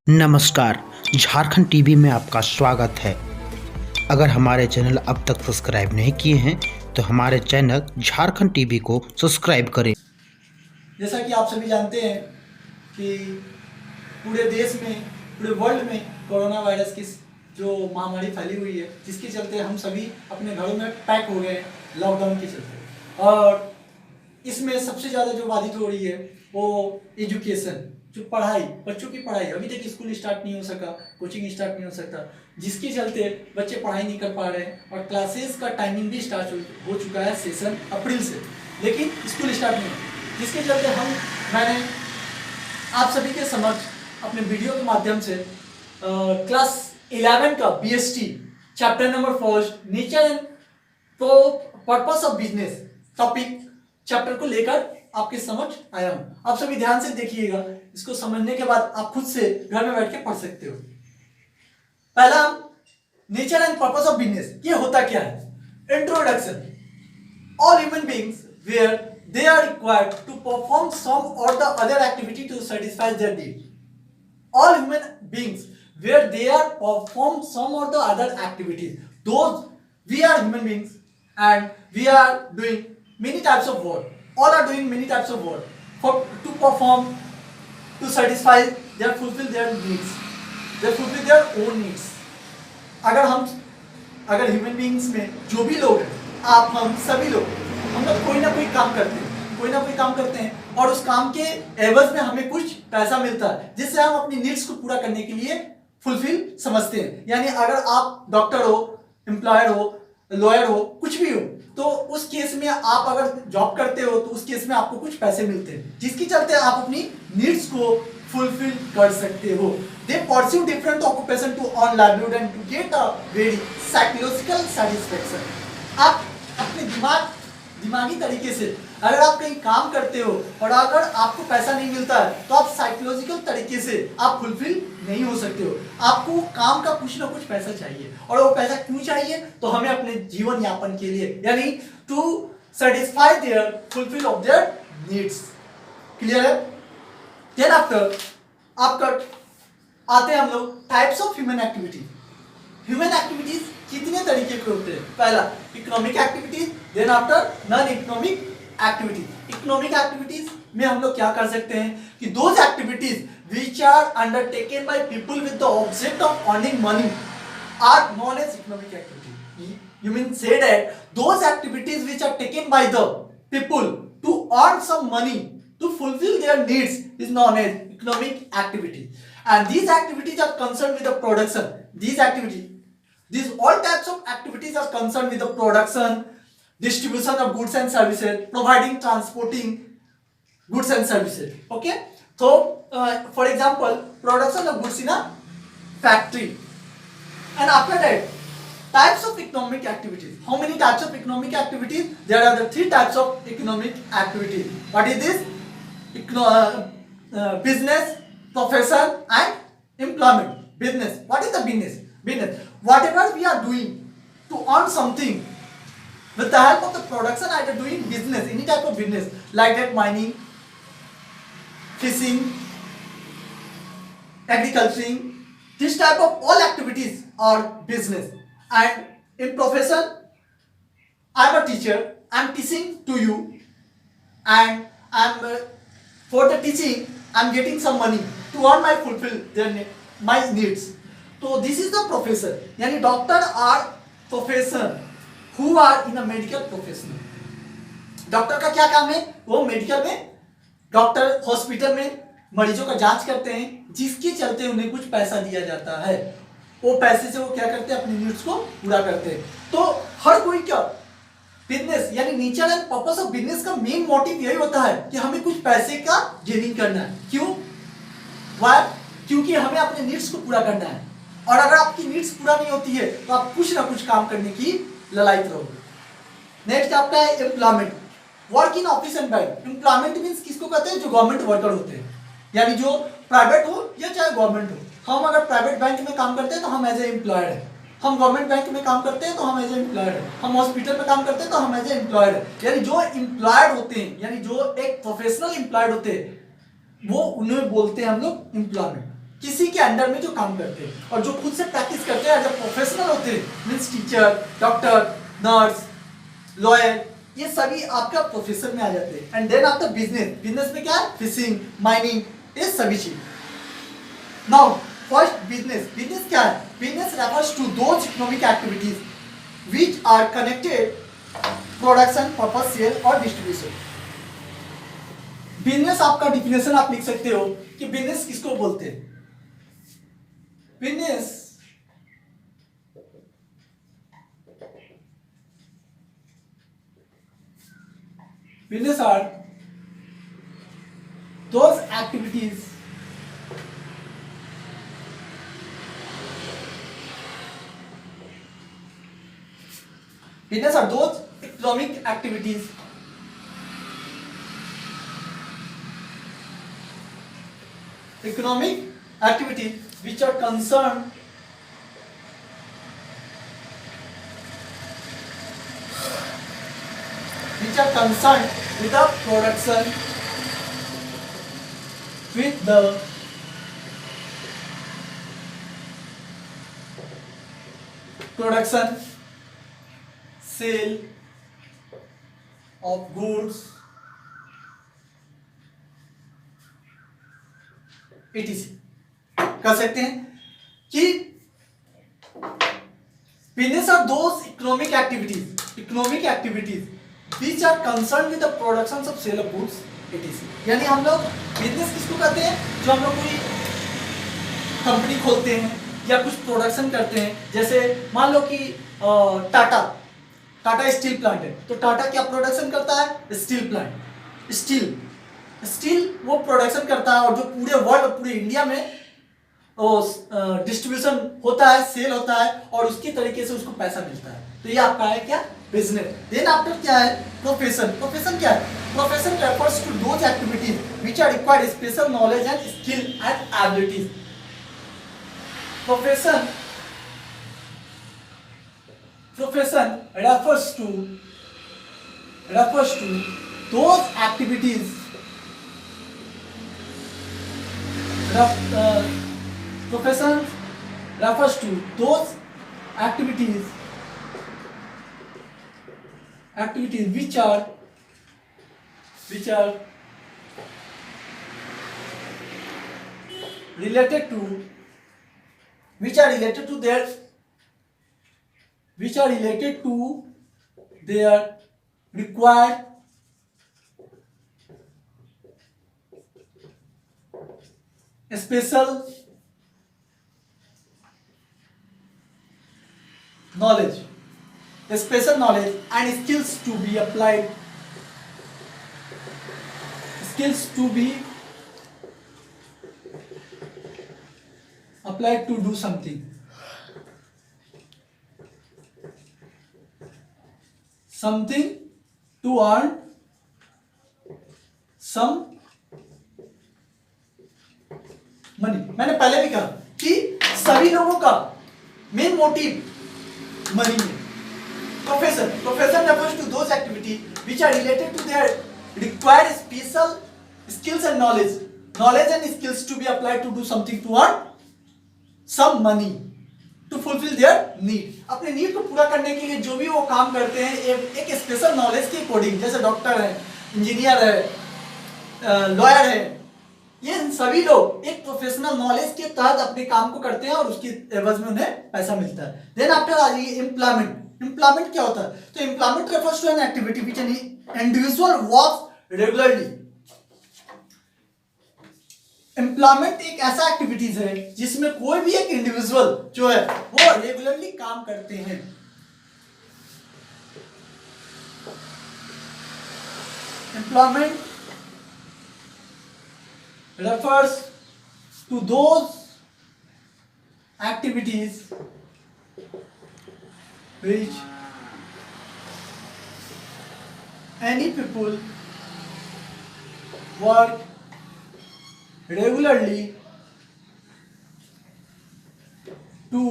नमस्कार, झारखंड टीवी में आपका स्वागत है। अगर हमारे चैनल अब तक सब्सक्राइब नहीं किए हैं तो हमारे चैनल झारखंड टीवी को सब्सक्राइब करें। जैसा कि आप सभी जानते हैं कि पूरे देश में, पूरे वर्ल्ड में कोरोना वायरस की जो महामारी फैली हुई है, जिसके चलते हम सभी अपने घरों में पैक हो गए हैं लॉकडाउन के चलते। और इसमें सबसे ज़्यादा जो बाधित हो रही है वो एजुकेशन, जो पढ़ाई, बच्चों की पढ़ाई। अभी तक स्कूल स्टार्ट नहीं हो सका, कोचिंग स्टार्ट नहीं हो सकता, जिसके चलते बच्चे पढ़ाई नहीं कर पा रहे हैं। और क्लासेस का टाइमिंग भी स्टार्ट हो चुका है सेशन अप्रैल से, लेकिन स्कूल स्टार्ट नहीं हो, जिसके चलते मैंने आप सभी के समक्ष अपने वीडियो के माध्यम से क्लास 11 का BST chapter number 4 nature and purpose of business topic chapter को लेकर आपके समक्ष आया हूं। आप सभी ध्यान से देखिएगा, इसको समझने के बाद आप खुद से घर में बैठ के पढ़ सकते हो। पहला, nature and purpose of business, ये होता क्या है। Introduction. All human beings where they are required to perform some or the other activity to satisfy their need. All human beings where they are perform some or the other activities. Those, we are human beings and we are doing many types of work. All are doing many types of work to perform, to satisfy their, fulfill their needs. They fulfill their own needs. अगर human beings में जो भी लोग हैं, आप, हम सभी लोग, हम लोग कोई ना कोई काम करते हैं और उस काम के एवज में हमें कुछ पैसा मिलता है, जिससे हम अपनी नीड्स को पूरा करने के लिए फुलफिल समझते हैं। यानी अगर आप डॉक्टर हो, एम्प्लॉयर हो, लॉयर हो, कुछ भी हो, तो उस केस में आप अगर जॉब करते हो तो उस केस में आपको कुछ पैसे मिलते हैं, जिसके चलते आप अपनी नीड्स को फुलफिल कर सकते हो। They pursue different occupation to earn livelihood and to get a very psychological satisfaction. आप अपने दिमागी तरीके से अगर आप कहीं काम करते हो और अगर आपको पैसा नहीं मिलता है तो आप साइकोलॉजिकल तरीके से आप फुलफिल नहीं हो सकते हो। आपको काम का कुछ ना कुछ पैसा चाहिए, और वो पैसा क्यों चाहिए, तो हमें अपने जीवन यापन के लिए, यानी to satisfy their fulfil of their needs. Clear है। देन आफ्टर आपका आते हैं हम लोग types of human activities. Human activities कितने तरीके के होते हैं। पहला, economic activities, then after non economic activities. Economic activities में हम लोग क्या कर सकते हैं कि those activities which are undertaken by people with the object of earning money are known as economic activity. You mean say that those activities which are taken by the people to earn some money to fulfill their needs is known as economic activities, and these activities are concerned with the production. These all types of activities are concerned with the production, distribution of goods and services, providing, transporting goods and services. Okay, so for example, production of goods in a factory, and after that, types of economic activities. How many types of economic activities? There are the 3 types of economic activities. What is this? Business, profession and employment. Business, what is the business? Whatever we are doing to earn something with the help of the production, either doing business, any type of business, like that mining, fishing, agriculturing, this type of all activities are business. And in profession, I am a teacher, I am teaching to you, and I am for the teaching I am getting some money to earn my fulfill my needs. So this is the profession. यानी doctor R profession who are in a medical profession. Doctor का क्या काम है, वो medical में, doctor hospital में मरीजों का जांच करते हैं, जिसके चलते उन्हें कुछ पैसा दिया जाता है। वो पैसे से वो क्या करते हैं, अपनी नीड्स को पूरा करते हैं। तो हर कोई क्या, बिजनेस यानी nature and purpose of business का मेन मोटिव यही होता है कि हमें कुछ पैसे का गेनिंग करना है। क्यों? वाई? क्योंकि हमें अपने नीड्स को पूरा करना है, और अगर आपकी नीड्स पूरा नहीं होती है तो आप कुछ ना कुछ काम करने की ललायत रहोगे। नेक्स्ट आपका है employment, work in office and bank. Employment means किसको कहते हैं, जो गवर्नमेंट वर्कर होते हैं, यानी जो प्राइवेट हो या चाहे गवर्नमेंट हो। हम अगर प्राइवेट बैंक में काम करते हैं तो हम एज ए एम्प्लॉयड है, हम गवर्नमेंट बैंक में काम करते हैं तो हम एज ए एम्प्लॉयड है, हम हॉस्पिटल में काम करते हैं तो हम एज ए एम्प्लॉयड है। यानी जो एम्प्लॉयड होते हैं, यानी जो एक प्रोफेशनल एम्प्लॉयड होते हैं, वो उन्हें बोलते हैं हम लोग एम्प्लॉयमेंट। किसी के अंडर में जो काम करते हैं और जो खुद से प्रैक्टिस करते हैं, जब प्रोफेशनल होते हैं, means teacher, doctor, nurse, lawyer, ये सभी आपका प्रोफेशन में आ जाते हैं। And then after business, business में क्या है, फिशिंग, माइनिंग, ये सभी चीज। नाउ फर्स्ट बिजनेस, बिजनेस क्या है, business refers to those economic activities which are connected production, purpose, sale और डिस्ट्रीब्यूशन। बिजनेस आपका डिफिनेशन आप लिख सकते हो कि बिजनेस किसको बोलते हैं। Business Business are those activities business are those economic activities which are concerned with the production, with the production, sale of goods, etc. कह सकते हैं कि business are those economic activities which are concerned with the productions of sale of goods etc. यानी हम लोग business किसको कहते हैं, जो हम लोग कोई कंपनी खोलते हैं या कुछ प्रोडक्शन करते हैं। जैसे मान लो कि टाटा स्टील प्लांट है, तो टाटा क्या प्रोडक्शन करता है, स्टील प्लांट, स्टील वो प्रोडक्शन करता है और जो पूरे वर्ल्ड, पूरे इंडिया में डिस्ट्रीब्यूशन होता है, सेल होता है और उसके तरीके से उसको पैसा मिलता है। तो ये आपका है क्या, बिजनेस। देन आफ्टर क्या है, प्रोफेशन क्या है, profession refers to those activities which are required special knowledge and skill and abilities. Profession refers to those activities profession refers to those activities which are related to their required special knowledge and skills to be applied to do something to earn some money. मैंने पहले भी कहा कि सभी लोगों का main motive money है। Profession refers to those activities which are related to their required special skills and knowledge and skills to be applied to do something to earn some money to fulfill their need। अपने need को पूरा करने के लिए जो भी वो काम करते हैं एक स्पेशल नॉलेज के अकॉर्डिंग, जैसे डॉक्टर है, इंजीनियर है, लॉयर है, ये सभी लोग एक प्रोफेशनल नॉलेज के तहत अपने काम को करते हैं और उसकी एवज में उन्हें पैसा मिलता है। देन आफ्टर आ जाइए एम्प्लॉयमेंट क्या होता है, तो employment refers to an activity which an individual works regularly. Employment एक ऐसा एक्टिविटीज है जिसमें कोई भी एक इंडिविजुअल जो है वो रेगुलरली काम करते हैं। Employment refers to those activities which any people work regularly to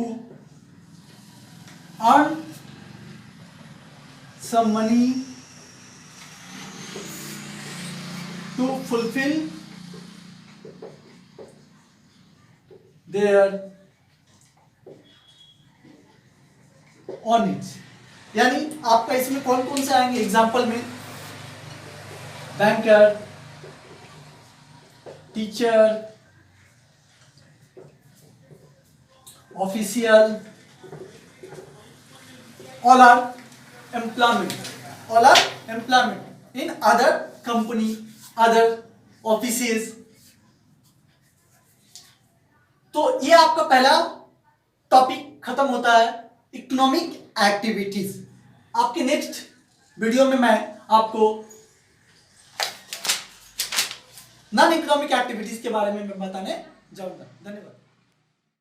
earn some money to fulfill their on it. यानी आपका इसमें कौन कौन से आएंगे एग्जाम्पल में? Banker, teacher, official, all are employment in other company, other offices। तो ये आपका पहला टॉपिक खत्म होता है, इकोनॉमिक एक्टिविटीज। आपके नेक्स्ट वीडियो में मैं आपको नॉन इकोनॉमिक एक्टिविटीज के बारे में बताने जाऊंगा। धन्यवाद।